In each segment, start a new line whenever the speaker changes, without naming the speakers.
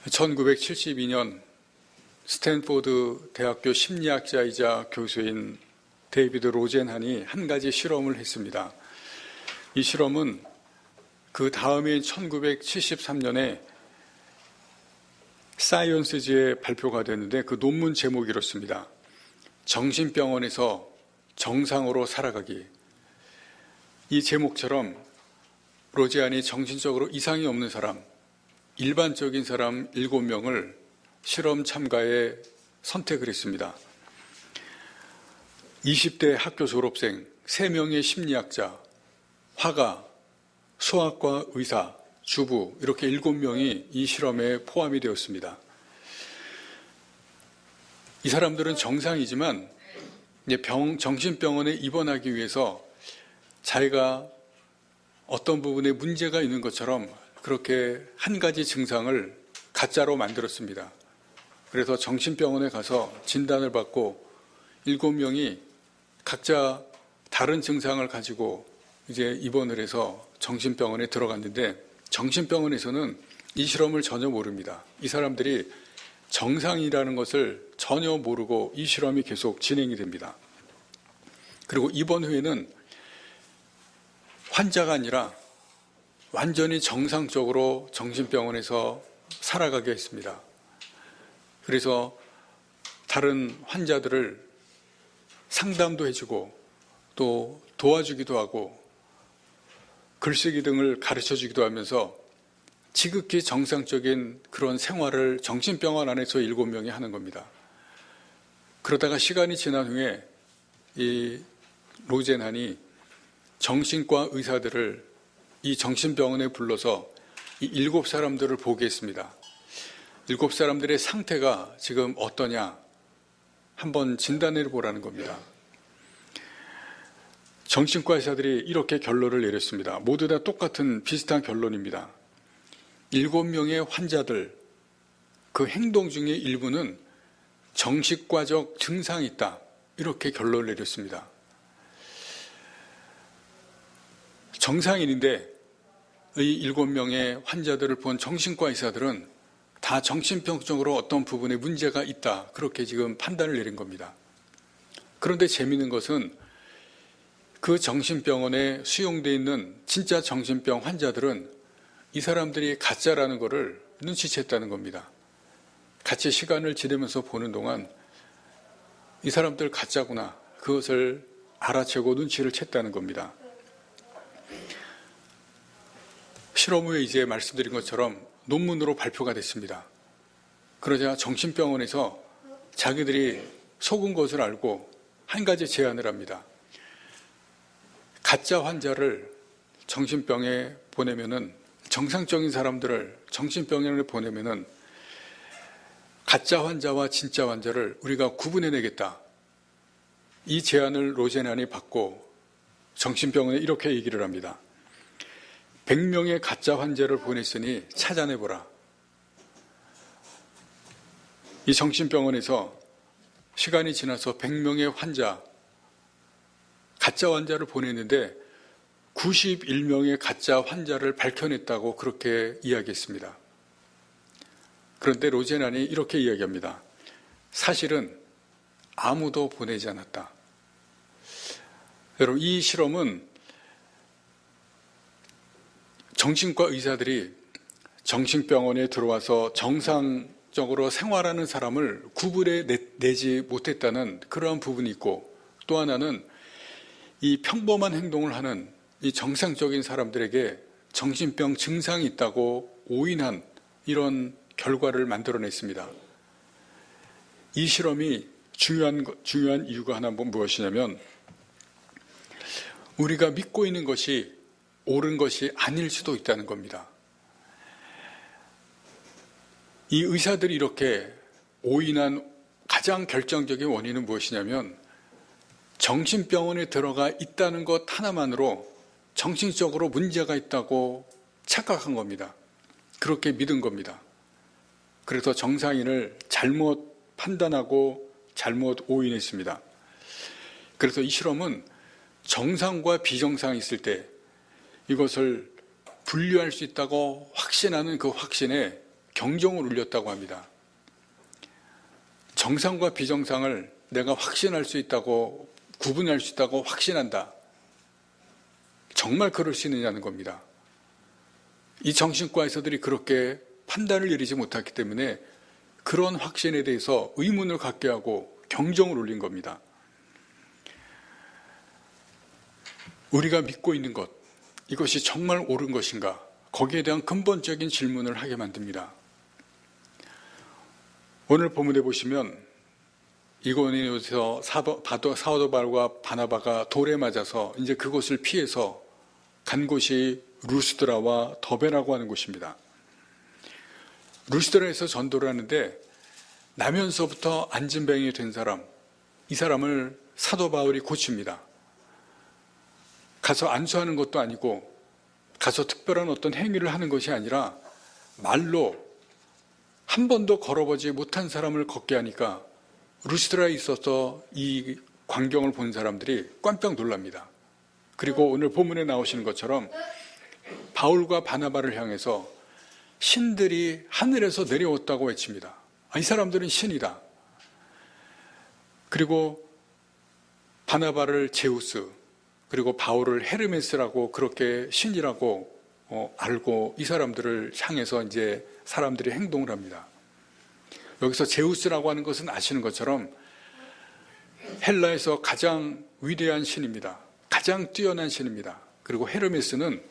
1972년 스탠포드 대학교 심리학자이자 교수인 데이비드 로젠한이 한 가지 실험을 했습니다. 이 실험은 그 다음인 1973년에 사이언스지에 발표가 됐는데 그 논문 제목이 이렇습니다. 정신병원에서 정상으로 살아가기. 이 제목처럼 로젠한이 정신적으로 이상이 없는 사람, 일반적인 사람 7명을 실험 참가에 선택을 했습니다. 20대 학교 졸업생, 3명의 심리학자, 화가, 수학과 의사, 주부 이렇게 7명이 이 실험에 포함이 되었습니다. 이 사람들은 정상이지만 정신병원에 입원하기 위해서 자기가 어떤 부분에 문제가 있는 것처럼 그렇게 한 가지 증상을 가짜로 만들었습니다. 그래서 정신병원에 가서 진단을 받고 7명이 각자 다른 증상을 가지고 이제 입원을 해서 정신병원에 들어갔는데 정신병원에서는 이 실험을 전혀 모릅니다. 이 사람들이 정상이라는 것을 전혀 모르고 이 실험이 계속 진행이 됩니다. 그리고 입원 후에는 환자가 아니라 완전히 정상적으로 정신병원에서 살아가게 했습니다. 그래서 다른 환자들을 상담도 해주고 또 도와주기도 하고 글쓰기 등을 가르쳐주기도 하면서 지극히 정상적인 그런 생활을 정신병원 안에서 7명이 하는 겁니다. 그러다가 시간이 지난 후에 이 로젠한이 정신과 의사들을 이 정신병원에 불러서 이 7사람들을 보게 했습니다. 7사람들의 상태가 지금 어떠냐 한번 진단해 보라는 겁니다. 정신과 의사들이 이렇게 결론을 내렸습니다. 모두 다 똑같은 비슷한 결론입니다. 7명의 환자들, 그 행동 중에 일부는 정신과적 증상이 있다. 이렇게 결론을 내렸습니다. 정상인인데 이 7명의 환자들을 본 정신과 의사들은 다 정신병적으로 어떤 부분에 문제가 있다. 그렇게 지금 판단을 내린 겁니다. 그런데 재미있는 것은 그 정신병원에 수용되어 있는 진짜 정신병 환자들은 이 사람들이 가짜라는 것을 눈치챘다는 겁니다. 같이 시간을 지내면서 보는 동안 이 사람들 가짜구나. 그것을 알아채고 눈치를 챘다는 겁니다. 실험 후에 이제 말씀드린 것처럼 논문으로 발표가 됐습니다. 그러자 정신병원에서 자기들이 속은 것을 알고 한 가지 제안을 합니다. 가짜 환자를 정신병에 보내면은 정상적인 사람들을 정신병원에 보내면은 가짜 환자와 진짜 환자를 우리가 구분해내겠다. 이 제안을 로젠한이 받고 정신병원에 이렇게 얘기를 합니다. 100명의 가짜 환자를 보냈으니 찾아내보라. 이 정신병원에서 시간이 지나서 100명의 환자, 가짜 환자를 보냈는데 91명의 가짜 환자를 밝혀냈다고 그렇게 이야기했습니다. 그런데 로젠한이 이렇게 이야기합니다. 사실은 아무도 보내지 않았다. 여러분, 이 실험은 정신과 의사들이 정신병원에 들어와서 정상적으로 생활하는 사람을 구분해 내지 못했다는 그러한 부분이 있고, 또 하나는 이 평범한 행동을 하는 이 정상적인 사람들에게 정신병 증상이 있다고 오인한 이런 결과를 만들어냈습니다. 이 실험이 중요한 이유가 하나 무엇이냐면 우리가 믿고 있는 것이 옳은 것이 아닐 수도 있다는 겁니다. 이 의사들이 이렇게 오인한 가장 결정적인 원인은 무엇이냐면 정신병원에 들어가 있다는 것 하나만으로 정신적으로 문제가 있다고 착각한 겁니다. 그렇게 믿은 겁니다. 그래서 정상인을 잘못 판단하고 잘못 오인했습니다. 그래서 이 실험은 정상과 비정상이 있을 때 이것을 분류할 수 있다고 확신하는 그 확신에 경종을 울렸다고 합니다. 정상과 비정상을 내가 확신할 수 있다고, 구분할 수 있다고 확신한다. 정말 그럴 수 있느냐는 겁니다. 이 정신과 의사들이 그렇게 판단을 내리지 못했기 때문에 그런 확신에 대해서 의문을 갖게 하고 경종을 울린 겁니다. 우리가 믿고 있는 것, 이것이 정말 옳은 것인가? 거기에 대한 근본적인 질문을 하게 만듭니다. 오늘 본문에 보시면 이고니온에서 사도 바울과 바나바가 돌에 맞아서 이제 그곳을 피해서 간 곳이 루스드라와 더베라고 하는 곳입니다. 루스드라에서 전도를 하는데 나면서부터 안진병이 된 사람, 이 사람을 사도 바울이 고칩니다. 가서 안수하는 것도 아니고 가서 특별한 어떤 행위를 하는 것이 아니라 말로 한 번도 걸어보지 못한 사람을 걷게 하니까 루스드라에 있어서 이 광경을 본 사람들이 깜짝 놀랍니다. 그리고 오늘 본문에 나오시는 것처럼 바울과 바나바를 향해서 신들이 하늘에서 내려왔다고 외칩니다. 이 사람들은 신이다. 그리고 바나바를 제우스, 그리고 바울을 헤르메스라고 그렇게 신이라고 알고 이 사람들을 향해서 이제 사람들이 행동을 합니다. 여기서 제우스라고 하는 것은 아시는 것처럼 헬라에서 가장 위대한 신입니다. 가장 뛰어난 신입니다. 그리고 헤르메스는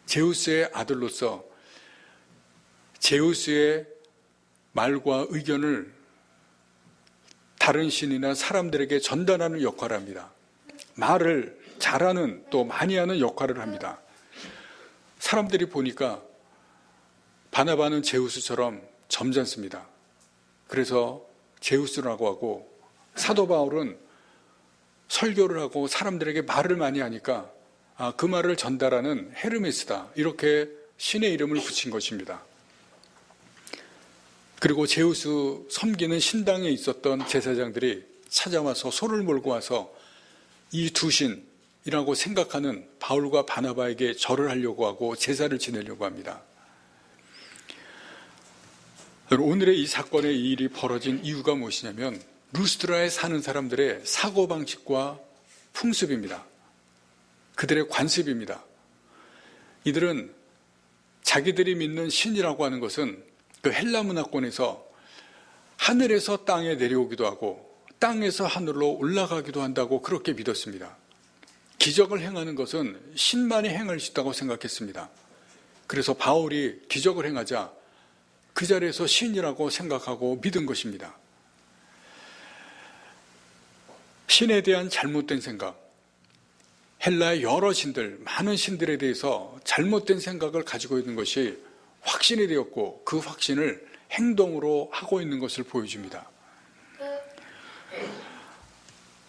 제우스의 아들로서 제우스의 말과 의견을 다른 신이나 사람들에게 전달하는 역할을 합니다. 말을 잘하는, 또 많이 하는 역할을 합니다. 사람들이 보니까 바나바는 제우스처럼 점잖습니다. 그래서 제우스라고 하고 사도 바울은 설교를 하고 사람들에게 말을 많이 하니까 그 말을 전달하는 헤르메스다. 이렇게 신의 이름을 붙인 것입니다. 그리고 제우스 섬기는 신당에 있었던 제사장들이 찾아와서 소를 몰고 와서 이 두 신이라고 생각하는 바울과 바나바에게 절을 하려고 하고 제사를 지내려고 합니다. 오늘의 이 사건의 이 일이 벌어진 이유가 무엇이냐면 루스드라에 사는 사람들의 사고방식과 풍습입니다. 그들의 관습입니다. 이들은 자기들이 믿는 신이라고 하는 것은 그 헬라 문화권에서 하늘에서 땅에 내려오기도 하고 땅에서 하늘로 올라가기도 한다고 그렇게 믿었습니다. 기적을 행하는 것은 신만이 행할 수 있다고 생각했습니다. 그래서 바울이 기적을 행하자 그 자리에서 신이라고 생각하고 믿은 것입니다. 신에 대한 잘못된 생각, 헬라의 여러 신들, 많은 신들에 대해서 잘못된 생각을 가지고 있는 것이 확신이 되었고 그 확신을 행동으로 하고 있는 것을 보여줍니다.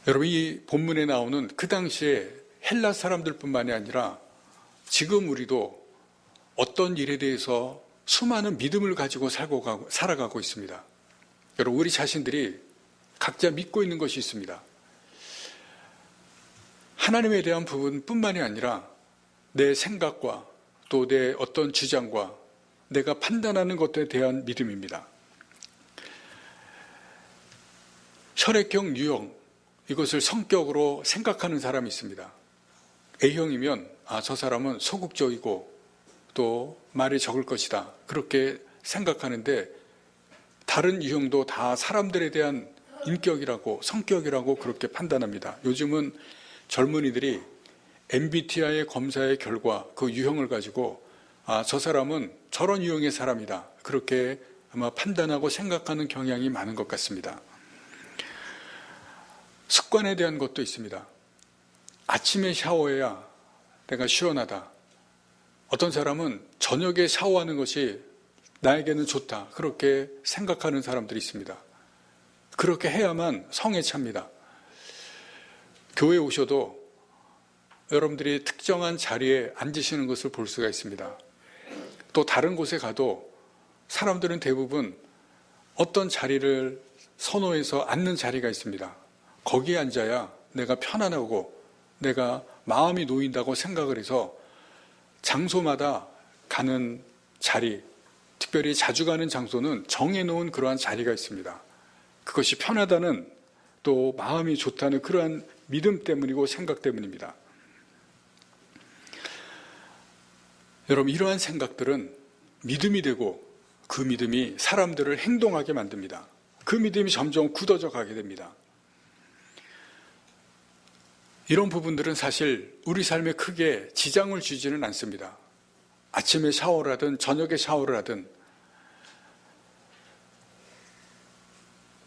여러분, 이 본문에 나오는 그 당시에 헬라 사람들뿐만이 아니라 지금 우리도 어떤 일에 대해서 수많은 믿음을 가지고 살아가고 있습니다. 여러분, 우리 자신들이 각자 믿고 있는 것이 있습니다. 하나님에 대한 부분뿐만이 아니라 내 생각과 또 내 어떤 주장과 내가 판단하는 것에 대한 믿음입니다. 혈액형, 유형, 이것을 성격으로 생각하는 사람이 있습니다. A형이면 저 사람은 소극적이고 또 말이 적을 것이다. 그렇게 생각하는데 다른 유형도 다 사람들에 대한 인격이라고 성격이라고 그렇게 판단합니다. 요즘은 젊은이들이 MBTI 검사의 결과 그 유형을 가지고 저 사람은 저런 유형의 사람이다. 그렇게 아마 판단하고 생각하는 경향이 많은 것 같습니다. 습관에 대한 것도 있습니다. 아침에 샤워해야 내가 시원하다. 어떤 사람은 저녁에 샤워하는 것이 나에게는 좋다. 그렇게 생각하는 사람들이 있습니다. 그렇게 해야만 성에 찹니다. 교회에 오셔도 여러분들이 특정한 자리에 앉으시는 것을 볼 수가 있습니다. 또 다른 곳에 가도 사람들은 대부분 어떤 자리를 선호해서 앉는 자리가 있습니다. 거기에 앉아야 내가 편안하고 내가 마음이 놓인다고 생각을 해서 장소마다 가는 자리, 특별히 자주 가는 장소는 정해놓은 그러한 자리가 있습니다. 그것이 편하다는, 또 마음이 좋다는 그러한 믿음 때문이고 생각 때문입니다. 여러분, 이러한 생각들은 믿음이 되고 그 믿음이 사람들을 행동하게 만듭니다. 그 믿음이 점점 굳어져 가게 됩니다. 이런 부분들은 사실 우리 삶에 크게 지장을 주지는 않습니다. 아침에 샤워를 하든 저녁에 샤워를 하든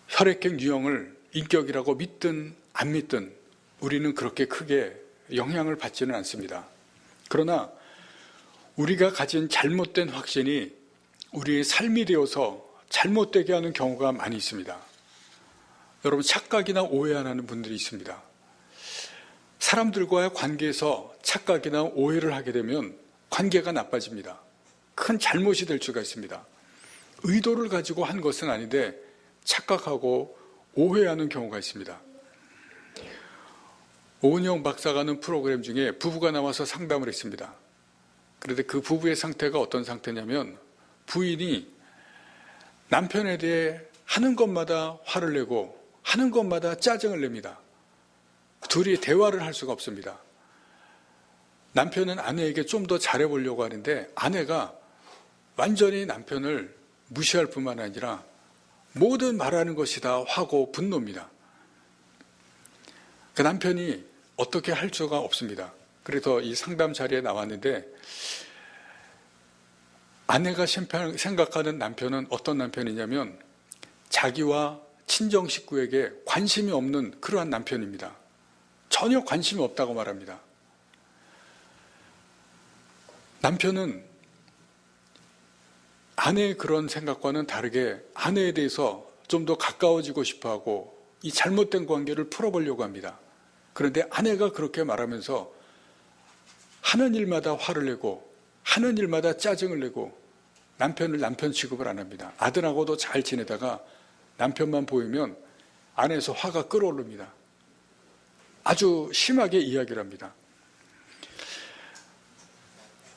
혈액형 유형을 인격이라고 믿든 안 믿든 우리는 그렇게 크게 영향을 받지는 않습니다. 그러나 우리가 가진 잘못된 확신이 우리의 삶이 되어서 잘못되게 하는 경우가 많이 있습니다. 여러분, 착각이나 오해 안 하는 분들이 있습니다. 사람들과의 관계에서 착각이나 오해를 하게 되면 관계가 나빠집니다. 큰 잘못이 될 수가 있습니다. 의도를 가지고 한 것은 아닌데 착각하고 오해하는 경우가 있습니다. 오은영 박사가 하는 프로그램 중에 부부가 나와서 상담을 했습니다. 그런데 그 부부의 상태가 어떤 상태냐면 부인이 남편에 대해 하는 것마다 화를 내고 하는 것마다 짜증을 냅니다. 둘이 대화를 할 수가 없습니다. 남편은 아내에게 좀 더 잘해보려고 하는데 아내가 완전히 남편을 무시할 뿐만 아니라 모든 말하는 것이 다 화고 분노입니다. 그 남편이 어떻게 할 수가 없습니다. 그래서 이 상담 자리에 나왔는데 아내가 생각하는 남편은 어떤 남편이냐면 자기와 친정 식구에게 관심이 없는 그러한 남편입니다. 전혀 관심이 없다고 말합니다. 남편은 아내의 그런 생각과는 다르게 아내에 대해서 좀 더 가까워지고 싶어하고 이 잘못된 관계를 풀어보려고 합니다. 그런데 아내가 그렇게 말하면서 하는 일마다 화를 내고 하는 일마다 짜증을 내고 남편을 남편 취급을 안 합니다. 아들하고도 잘 지내다가 남편만 보이면 안에서 화가 끓어오릅니다. 아주 심하게 이야기를 합니다.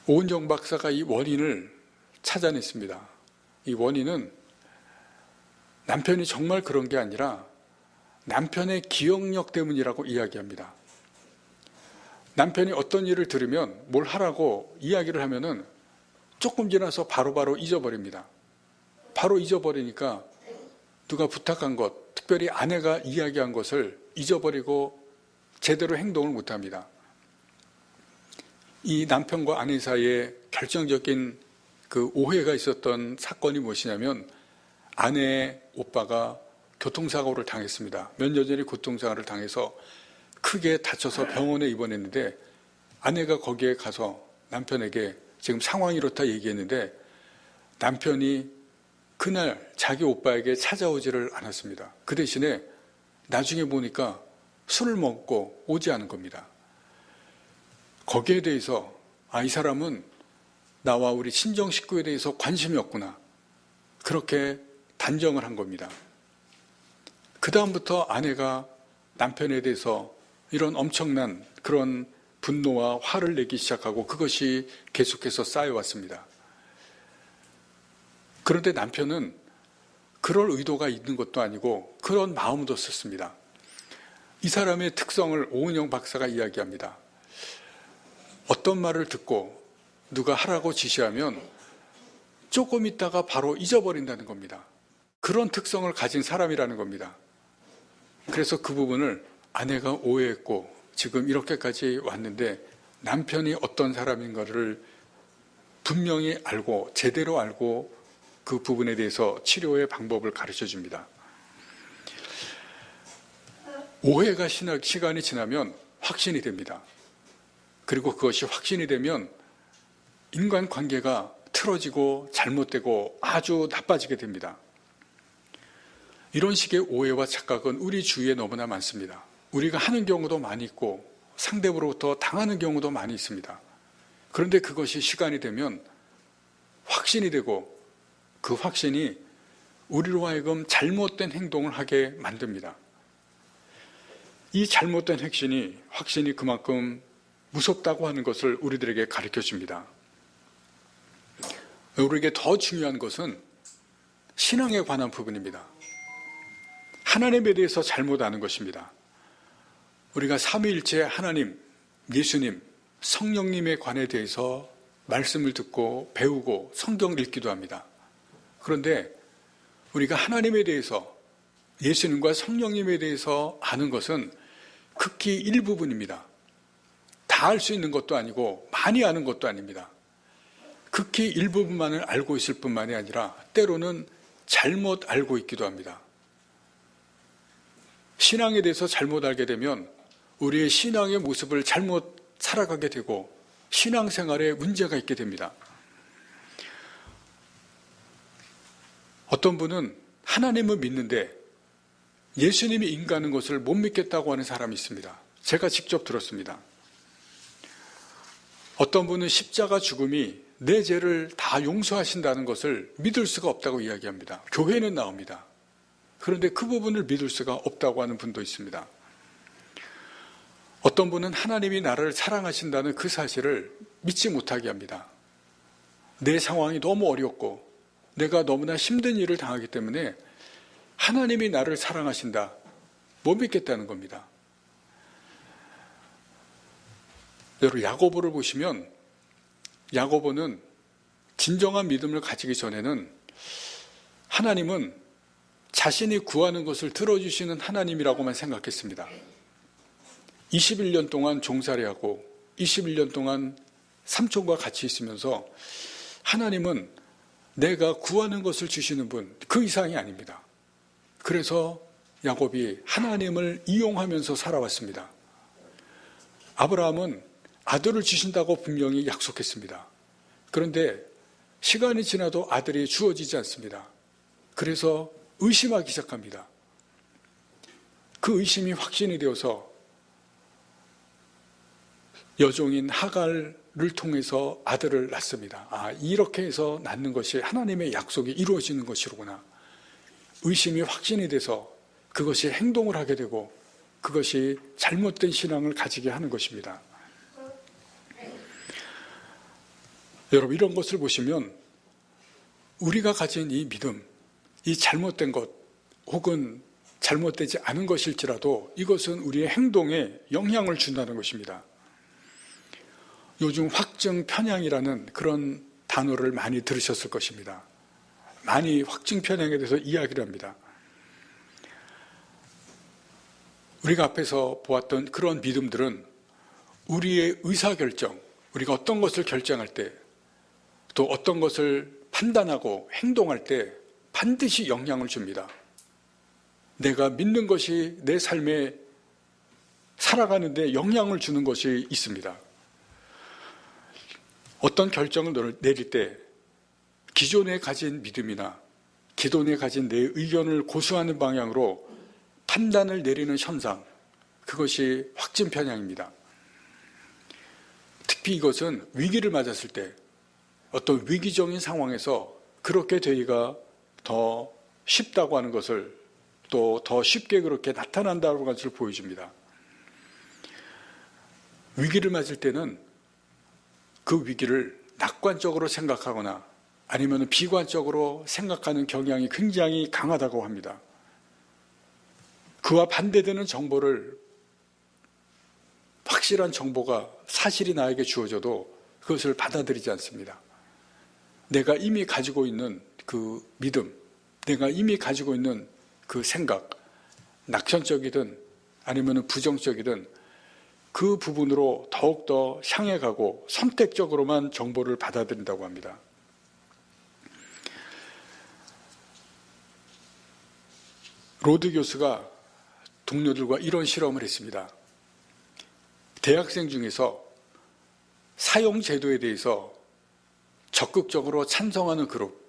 오은정 박사가 이 원인을 찾아냈습니다. 이 원인은 남편이 정말 그런 게 아니라 남편의 기억력 때문이라고 이야기합니다. 남편이 어떤 일을 들으면 뭘 하라고 이야기를 하면은 조금 지나서 바로바로 잊어버립니다. 바로 잊어버리니까 누가 부탁한 것, 특별히 아내가 이야기한 것을 잊어버리고 제대로 행동을 못합니다. 이 남편과 아내 사이에 결정적인 그 오해가 있었던 사건이 무엇이냐면 아내의 오빠가 교통사고를 당했습니다. 몇 년 전에 교통사고를 당해서 크게 다쳐서 병원에 입원했는데 아내가 거기에 가서 남편에게 지금 상황이 이렇다 얘기했는데 남편이 그날 자기 오빠에게 찾아오지를 않았습니다. 그 대신에 나중에 보니까 술을 먹고 오지 않은 겁니다. 거기에 대해서 이 사람은 나와 우리 친정 식구에 대해서 관심이 없구나. 그렇게 단정을 한 겁니다. 그 다음부터 아내가 남편에 대해서 이런 엄청난 그런 분노와 화를 내기 시작하고 그것이 계속해서 쌓여왔습니다. 그런데 남편은 그럴 의도가 있는 것도 아니고 그런 마음도 썼습니다. 이 사람의 특성을 오은영 박사가 이야기합니다. 어떤 말을 듣고 누가 하라고 지시하면 조금 있다가 바로 잊어버린다는 겁니다. 그런 특성을 가진 사람이라는 겁니다. 그래서 그 부분을 아내가 오해했고 지금 이렇게까지 왔는데 남편이 어떤 사람인가를 분명히 알고 제대로 알고 그 부분에 대해서 치료의 방법을 가르쳐 줍니다. 오해가 시간이 지나면 확신이 됩니다. 그리고 그것이 확신이 되면 인간관계가 틀어지고 잘못되고 아주 나빠지게 됩니다. 이런 식의 오해와 착각은 우리 주위에 너무나 많습니다. 우리가 하는 경우도 많이 있고 상대로부터 당하는 경우도 많이 있습니다. 그런데 그것이 시간이 되면 확신이 되고 그 확신이 우리로 하여금 잘못된 행동을 하게 만듭니다. 이 잘못된 확신이 그만큼 무섭다고 하는 것을 우리들에게 가르쳐 줍니다. 우리에게 더 중요한 것은 신앙에 관한 부분입니다. 하나님에 대해서 잘못 아는 것입니다. 우리가 삼위일체 하나님, 예수님, 성령님에 관해 대해서 말씀을 듣고 배우고 성경을 읽기도 합니다. 그런데 우리가 하나님에 대해서, 예수님과 성령님에 대해서 아는 것은 극히 일부분입니다. 다 알 수 있는 것도 아니고 많이 아는 것도 아닙니다. 극히 일부분만을 알고 있을 뿐만이 아니라 때로는 잘못 알고 있기도 합니다. 신앙에 대해서 잘못 알게 되면 우리의 신앙의 모습을 잘못 살아가게 되고 신앙생활에 문제가 있게 됩니다. 어떤 분은 하나님을 믿는데 예수님이 인가하는 것을 못 믿겠다고 하는 사람이 있습니다. 제가 직접 들었습니다. 어떤 분은 십자가 죽음이 내 죄를 다 용서하신다는 것을 믿을 수가 없다고 이야기합니다. 교회는 나옵니다. 그런데 그 부분을 믿을 수가 없다고 하는 분도 있습니다. 어떤 분은 하나님이 나를 사랑하신다는 그 사실을 믿지 못하게 합니다. 내 상황이 너무 어렵고 내가 너무나 힘든 일을 당하기 때문에 하나님이 나를 사랑하신다, 못 믿겠다는 겁니다. 여러분, 야고보를 보시면 야고보는 진정한 믿음을 가지기 전에는 하나님은 자신이 구하는 것을 들어주시는 하나님이라고만 생각했습니다. 21년 동안 종살이하고 21년 동안 삼촌과 같이 있으면서 하나님은 내가 구하는 것을 주시는 분, 그 이상이 아닙니다. 그래서 야곱이 하나님을 이용하면서 살아왔습니다. 아브라함은 아들을 주신다고 분명히 약속했습니다. 그런데 시간이 지나도 아들이 주어지지 않습니다. 그래서 의심하기 시작합니다. 그 의심이 확신이 되어서 여종인 하갈을 통해서 아들을 낳습니다. 이렇게 해서 낳는 것이 하나님의 약속이 이루어지는 것이로구나. 의심이 확신이 돼서 그것이 행동을 하게 되고 그것이 잘못된 신앙을 가지게 하는 것입니다. 여러분, 이런 것을 보시면 우리가 가진 이 믿음, 이 잘못된 것 혹은 잘못되지 않은 것일지라도 이것은 우리의 행동에 영향을 준다는 것입니다. 요즘 확증 편향이라는 그런 단어를 많이 들으셨을 것입니다. 많이 확증 편향에 대해서 이야기를 합니다. 우리가 앞에서 보았던 그런 믿음들은 우리의 의사결정, 우리가 어떤 것을 결정할 때, 또 어떤 것을 판단하고 행동할 때 반드시 영향을 줍니다. 내가 믿는 것이 내 삶에 살아가는데 영향을 주는 것이 있습니다. 어떤 결정을 내릴 때 기존에 가진 믿음이나 기존에 가진 내 의견을 고수하는 방향으로 판단을 내리는 현상, 그것이 확증 편향입니다. 특히 이것은 위기를 맞았을 때 어떤 위기적인 상황에서 그렇게 되기가 더 쉽다고 하는 것을, 또 더 쉽게 그렇게 나타난다는 것을 보여줍니다. 위기를 맞을 때는 그 위기를 낙관적으로 생각하거나 아니면 비관적으로 생각하는 경향이 굉장히 강하다고 합니다. 그와 반대되는 정보를, 확실한 정보가 사실이 나에게 주어져도 그것을 받아들이지 않습니다. 내가 이미 가지고 있는 그 믿음, 내가 이미 가지고 있는 그 생각, 낙천적이든 아니면 부정적이든 그 부분으로 더욱더 향해 가고 선택적으로만 정보를 받아들인다고 합니다. 로드 교수가 동료들과 이런 실험을 했습니다. 대학생 중에서 사용제도에 대해서 적극적으로 찬성하는 그룹,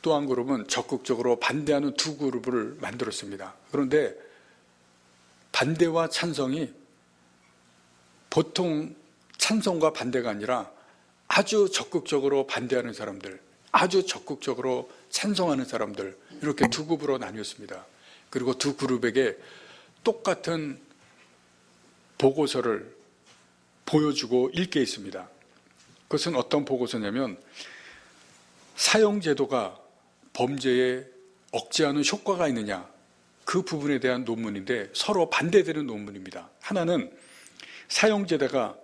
또 한 그룹은 적극적으로 반대하는 두 그룹을 만들었습니다. 그런데 반대와 찬성이 보통 찬성과 반대가 아니라 아주 적극적으로 반대하는 사람들, 아주 적극적으로 찬성하는 사람들, 이렇게 두 그룹으로 나뉘었습니다. 그리고 두 그룹에게 똑같은 보고서를 보여주고 읽게 했습니다. 그것은 어떤 보고서냐면 사형제도가 범죄에 억제하는 효과가 있느냐, 그 부분에 대한 논문인데 서로 반대되는 논문입니다. 하나는 사형제도가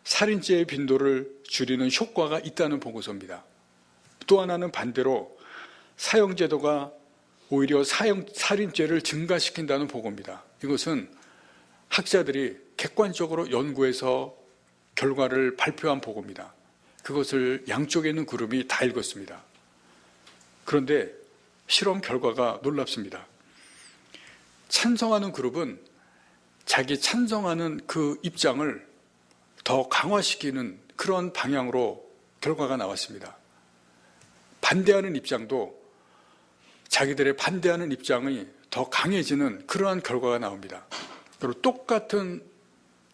살인죄의 빈도를 줄이는 효과가 있다는 보고서입니다. 또 하나는 반대로 사형제도가 오히려 살인죄를 증가시킨다는 보고입니다. 이것은 학자들이 객관적으로 연구해서 결과를 발표한 보고입니다. 그것을 양쪽에 있는 그룹이 다 읽었습니다. 그런데 실험 결과가 놀랍습니다. 찬성하는 그룹은 자기 찬성하는 그 입장을 더 강화시키는 그런 방향으로 결과가 나왔습니다. 반대하는 입장도 자기들의 반대하는 입장이 더 강해지는 그러한 결과가 나옵니다. 그리고 똑같은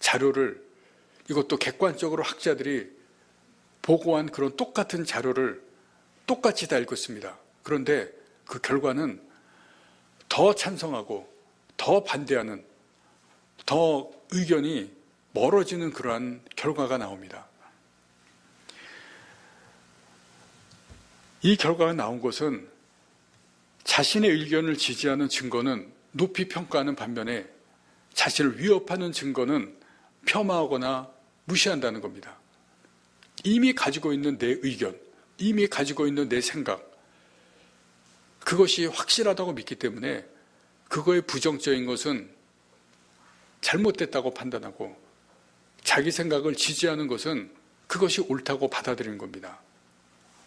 자료를, 이것도 객관적으로 학자들이 보고한 그런 똑같은 자료를 똑같이 다 읽었습니다. 그런데 그 결과는 더 찬성하고 더 반대하는, 더 의견이 멀어지는 그러한 결과가 나옵니다. 이 결과가 나온 것은 자신의 의견을 지지하는 증거는 높이 평가하는 반면에 자신을 위협하는 증거는 폄하하거나 무시한다는 겁니다. 이미 가지고 있는 내 의견, 이미 가지고 있는 내 생각, 그것이 확실하다고 믿기 때문에 그거에 부정적인 것은 잘못됐다고 판단하고 자기 생각을 지지하는 것은 그것이 옳다고 받아들이는 겁니다.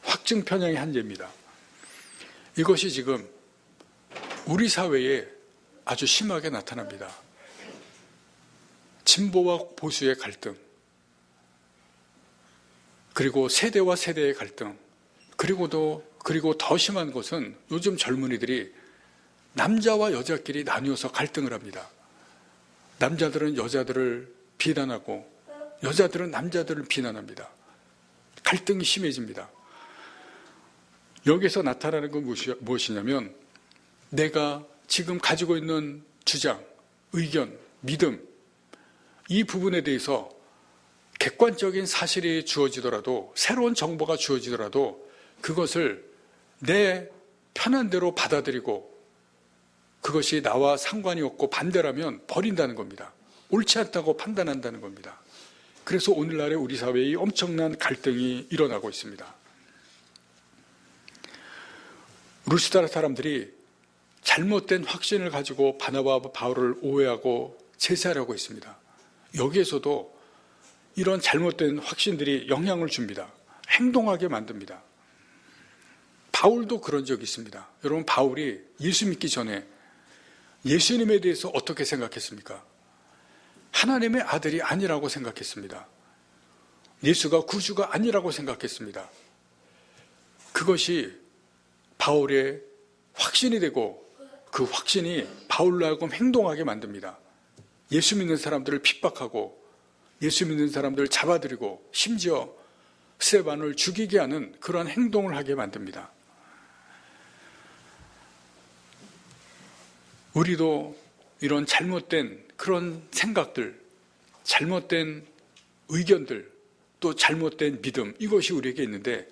확증 편향의 한계입니다. 이것이 지금 우리 사회에 아주 심하게 나타납니다. 진보와 보수의 갈등, 그리고 세대와 세대의 갈등, 그리고 더 심한 것은 요즘 젊은이들이 남자와 여자끼리 나뉘어서 갈등을 합니다. 남자들은 여자들을 비난하고 여자들은 남자들을 비난합니다. 갈등이 심해집니다. 여기서 나타나는 건 무엇이냐면 내가 지금 가지고 있는 주장, 의견, 믿음, 이 부분에 대해서 객관적인 사실이 주어지더라도, 새로운 정보가 주어지더라도 그것을 내 편한 대로 받아들이고 그것이 나와 상관이 없고 반대라면 버린다는 겁니다. 옳지 않다고 판단한다는 겁니다. 그래서 오늘날의 우리 사회에 엄청난 갈등이 일어나고 있습니다. 루스드라 사람들이 잘못된 확신을 가지고 바나바와 바울을 오해하고 제사하려고 했습니다. 여기에서도 이런 잘못된 확신들이 영향을 줍니다. 행동하게 만듭니다. 바울도 그런 적이 있습니다. 여러분, 바울이 예수 믿기 전에 예수님에 대해서 어떻게 생각했습니까? 하나님의 아들이 아니라고 생각했습니다. 예수가 구주가 아니라고 생각했습니다. 그것이 바울의 확신이 되고 그 확신이 바울로 하여금 행동하게 만듭니다. 예수 믿는 사람들을 핍박하고 예수 믿는 사람들을 잡아들이고 심지어 스데반을 죽이게 하는 그러한 행동을 하게 만듭니다. 우리도 이런 잘못된 그런 생각들, 잘못된 의견들, 또 잘못된 믿음, 이것이 우리에게 있는데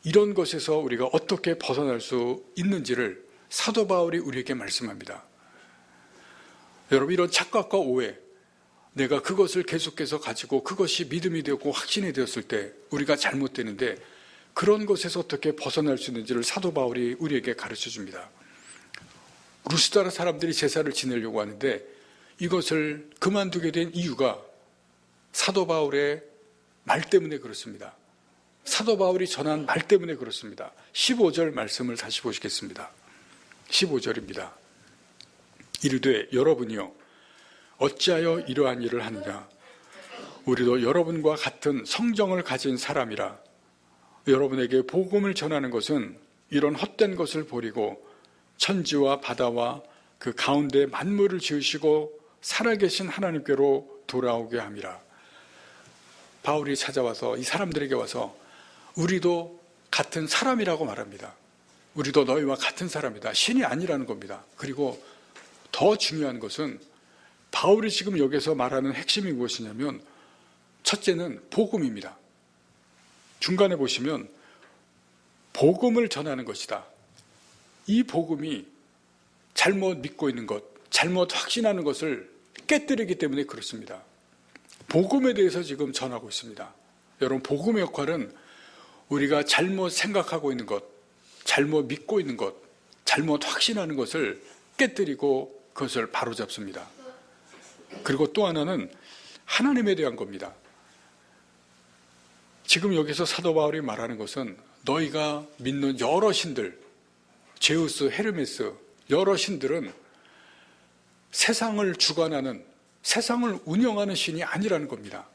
이런 것에서 우리가 어떻게 벗어날 수 있는지를 사도 바울이 우리에게 말씀합니다. 여러분, 이런 착각과 오해, 내가 그것을 계속해서 가지고 그것이 믿음이 되고 확신이 되었을 때 우리가 잘못되는데 그런 것에서 어떻게 벗어날 수 있는지를 사도 바울이 우리에게 가르쳐 줍니다. 루스드라 사람들이 제사를 지내려고 하는데 이것을 그만두게 된 이유가 사도 바울의 말 때문에 그렇습니다. 사도 바울이 전한 말 때문에 그렇습니다. 15절 말씀을 다시 보시겠습니다. 15절입니다. 이르되 여러분이요 어찌하여 이러한 일을 하느냐. 우리도 여러분과 같은 성정을 가진 사람이라. 여러분에게 복음을 전하는 것은 이런 헛된 것을 버리고 천지와 바다와 그 가운데 만물을 지으시고 살아계신 하나님께로 돌아오게 함이라. 바울이 찾아와서 이 사람들에게 와서 우리도 같은 사람이라고 말합니다. 우리도 너희와 같은 사람이다. 신이 아니라는 겁니다. 그리고 더 중요한 것은 바울이 지금 여기서 말하는 핵심이 무엇이냐면 첫째는 복음입니다. 중간에 보시면 복음을 전하는 것이다. 이 복음이 잘못 믿고 있는 것, 잘못 확신하는 것을 깨뜨리기 때문에 그렇습니다. 복음에 대해서 지금 전하고 있습니다. 여러분, 복음의 역할은 우리가 잘못 생각하고 있는 것, 잘못 믿고 있는 것, 잘못 확신하는 것을 깨뜨리고 그것을 바로잡습니다. 그리고 또 하나는 하나님에 대한 겁니다. 지금 여기서 사도 바울이 말하는 것은 너희가 믿는 여러 신들, 제우스, 헤르메스, 여러 신들은 세상을 주관하는, 세상을 운영하는 신이 아니라는 겁니다.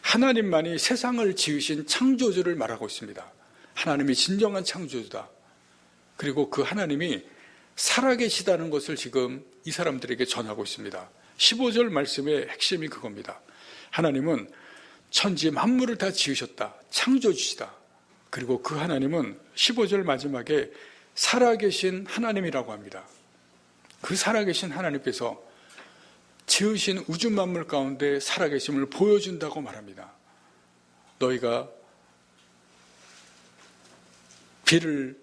하나님만이 세상을 지으신 창조주를 말하고 있습니다. 하나님이 진정한 창조주다. 그리고 그 하나님이 살아계시다는 것을 지금 이 사람들에게 전하고 있습니다. 15절 말씀의 핵심이 그겁니다. 하나님은 천지 만물을 다 지으셨다. 창조주시다. 그리고 그 하나님은 15절 마지막에 살아계신 하나님이라고 합니다. 그 살아계신 하나님께서 지으신 우주 만물 가운데 살아계심을 보여준다고 말합니다. 너희가 비를,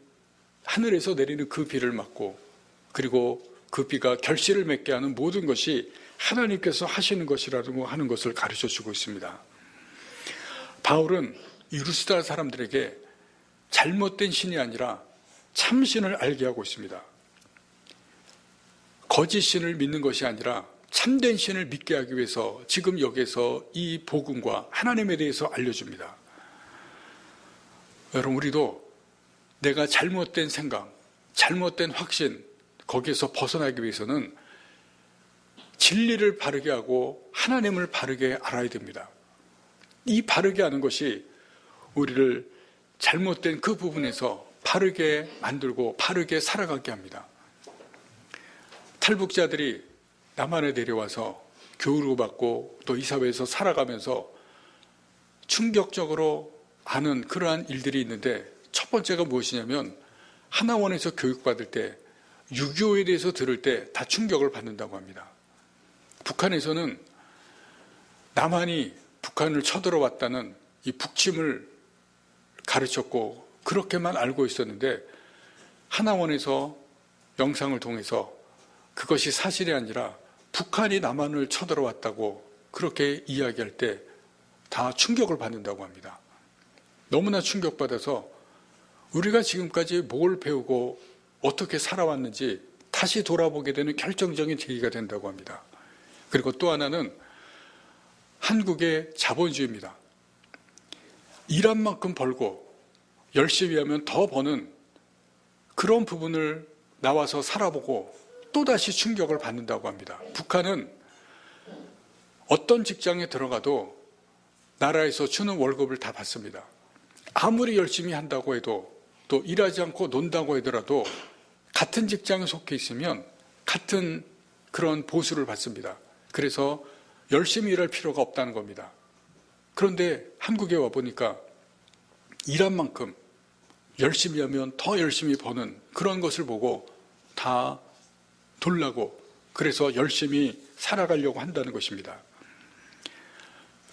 하늘에서 내리는 그 비를 맞고, 그리고 그 비가 결실을 맺게 하는 모든 것이 하나님께서 하시는 것이라고 하는 것을 가르쳐 주고 있습니다. 바울은 이 루스드라 사람들에게 잘못된 신이 아니라 참신을 알게 하고 있습니다. 거짓 신을 믿는 것이 아니라 참된 신을 믿게 하기 위해서 지금 여기서 이 복음과 하나님에 대해서 알려줍니다. 여러분, 우리도 내가 잘못된 생각, 잘못된 확신, 거기에서 벗어나기 위해서는 진리를 바르게 하고 하나님을 바르게 알아야 됩니다. 이 바르게 하는 것이 우리를 잘못된 그 부분에서 바르게 만들고 바르게 살아가게 합니다. 탈북자들이 남한에 내려와서 교육을 받고 또 이 사회에서 살아가면서 충격적으로 아는 그러한 일들이 있는데, 첫 번째가 무엇이냐면 하나원에서 교육받을 때 6.25에 대해서 들을 때 다 충격을 받는다고 합니다. 북한에서는 남한이 북한을 쳐들어왔다는 이 북침을 가르쳤고 그렇게만 알고 있었는데, 하나원에서 영상을 통해서 그것이 사실이 아니라 북한이 남한을 쳐들어왔다고 그렇게 이야기할 때 다 충격을 받는다고 합니다. 너무나 충격받아서 우리가 지금까지 뭘 배우고 어떻게 살아왔는지 다시 돌아보게 되는 결정적인 계기가 된다고 합니다. 그리고 또 하나는 한국의 자본주의입니다. 일한 만큼 벌고 열심히 하면 더 버는 그런 부분을 나와서 살아보고 또다시 충격을 받는다고 합니다. 북한은 어떤 직장에 들어가도 나라에서 주는 월급을 다 받습니다. 아무리 열심히 한다고 해도, 또 일하지 않고 논다고 하더라도 같은 직장에 속해 있으면 같은 그런 보수를 받습니다. 그래서 열심히 일할 필요가 없다는 겁니다. 그런데 한국에 와보니까 일한 만큼 열심히 하면 더 열심히 버는 그런 것을 보고 다 놀라고, 그래서 열심히 살아가려고 한다는 것입니다.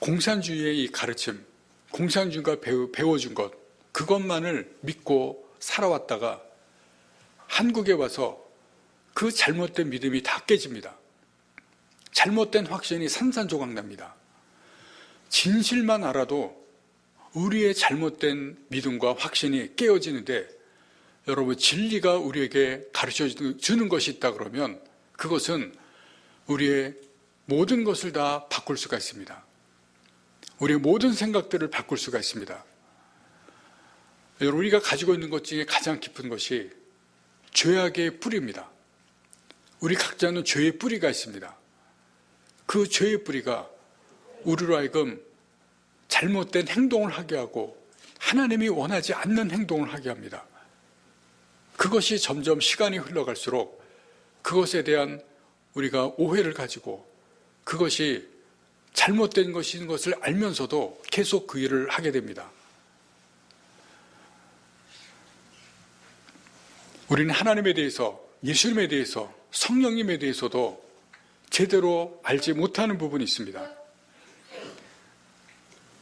공산주의의 이 가르침, 공산주의가 배워준 것, 그것만을 믿고 살아왔다가 한국에 와서 그 잘못된 믿음이 다 깨집니다. 잘못된 확신이 산산조각 납니다. 진실만 알아도 우리의 잘못된 믿음과 확신이 깨어지는데, 여러분, 진리가 우리에게 가르쳐 주는 것이 있다 그러면 그것은 우리의 모든 것을 다 바꿀 수가 있습니다. 우리의 모든 생각들을 바꿀 수가 있습니다. 여러분, 우리가 가지고 있는 것 중에 가장 깊은 것이 죄악의 뿌리입니다. 우리 각자는 죄의 뿌리가 있습니다. 그 죄의 뿌리가 우리로 하여금 잘못된 행동을 하게 하고 하나님이 원하지 않는 행동을 하게 합니다. 그것이 점점 시간이 흘러갈수록 그것에 대한 우리가 오해를 가지고 그것이 잘못된 것인 것을 알면서도 계속 그 일을 하게 됩니다. 우리는 하나님에 대해서, 예수님에 대해서, 성령님에 대해서도 제대로 알지 못하는 부분이 있습니다.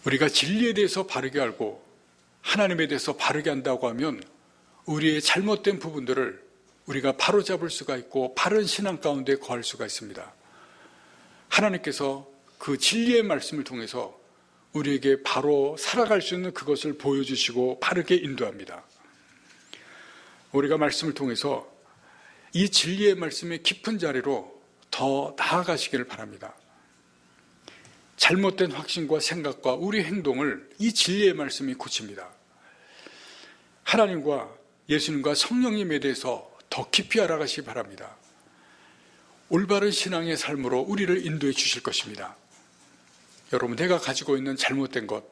우리가 진리에 대해서 바르게 알고 하나님에 대해서 바르게 한다고 하면 우리의 잘못된 부분들을 우리가 바로잡을 수가 있고 바른 신앙 가운데 거할 수가 있습니다. 하나님께서 그 진리의 말씀을 통해서 우리에게 바로 살아갈 수 있는 그것을 보여주시고 바르게 인도합니다. 우리가 말씀을 통해서 이 진리의 말씀의 깊은 자리로 더 나아가시기를 바랍니다. 잘못된 확신과 생각과 우리 행동을 이 진리의 말씀이 고칩니다. 하나님과 예수님과 성령님에 대해서 더 깊이 알아가시기 바랍니다. 올바른 신앙의 삶으로 우리를 인도해 주실 것입니다. 여러분, 내가 가지고 있는 잘못된 것,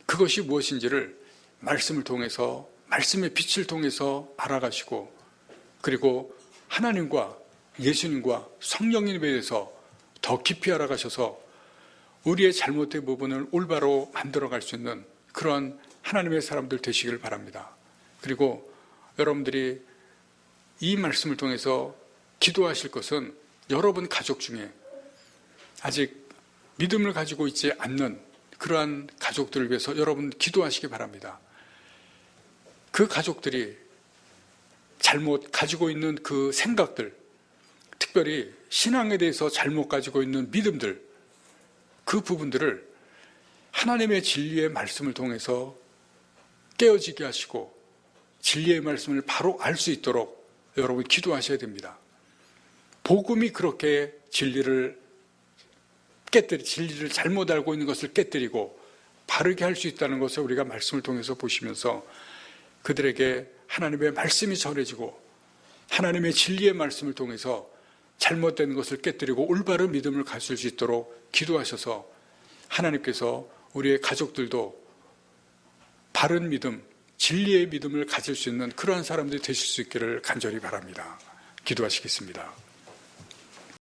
그것이 무엇인지를 말씀을 통해서, 말씀의 빛을 통해서 알아가시고, 그리고 하나님과 예수님과 성령님에 대해서 더 깊이 알아가셔서 우리의 잘못된 부분을 올바로 만들어갈 수 있는 그런 하나님의 사람들 되시길 바랍니다. 그리고 여러분들이 이 말씀을 통해서 기도하실 것은 여러분 가족 중에 아직 믿음을 가지고 있지 않는 그러한 가족들을 위해서 여러분 기도하시기 바랍니다. 그 가족들이 잘못 가지고 있는 그 생각들, 특별히 신앙에 대해서 잘못 가지고 있는 믿음들, 그 부분들을 하나님의 진리의 말씀을 통해서 깨어지게 하시고 진리의 말씀을 바로 알 수 있도록 여러분 기도하셔야 됩니다. 복음이 그렇게 진리를 잘못 알고 있는 것을 깨뜨리고 바르게 할 수 있다는 것을 우리가 말씀을 통해서 보시면서 그들에게 하나님의 말씀이 전해지고 하나님의 진리의 말씀을 통해서 잘못된 것을 깨뜨리고 올바른 믿음을 가질 수 있도록 기도하셔서 하나님께서 우리의 가족들도 바른 믿음, 진리의 믿음을 가질 수 있는 그러한 사람들이 되실 수 있기를 간절히 바랍니다. 기도하시겠습니다.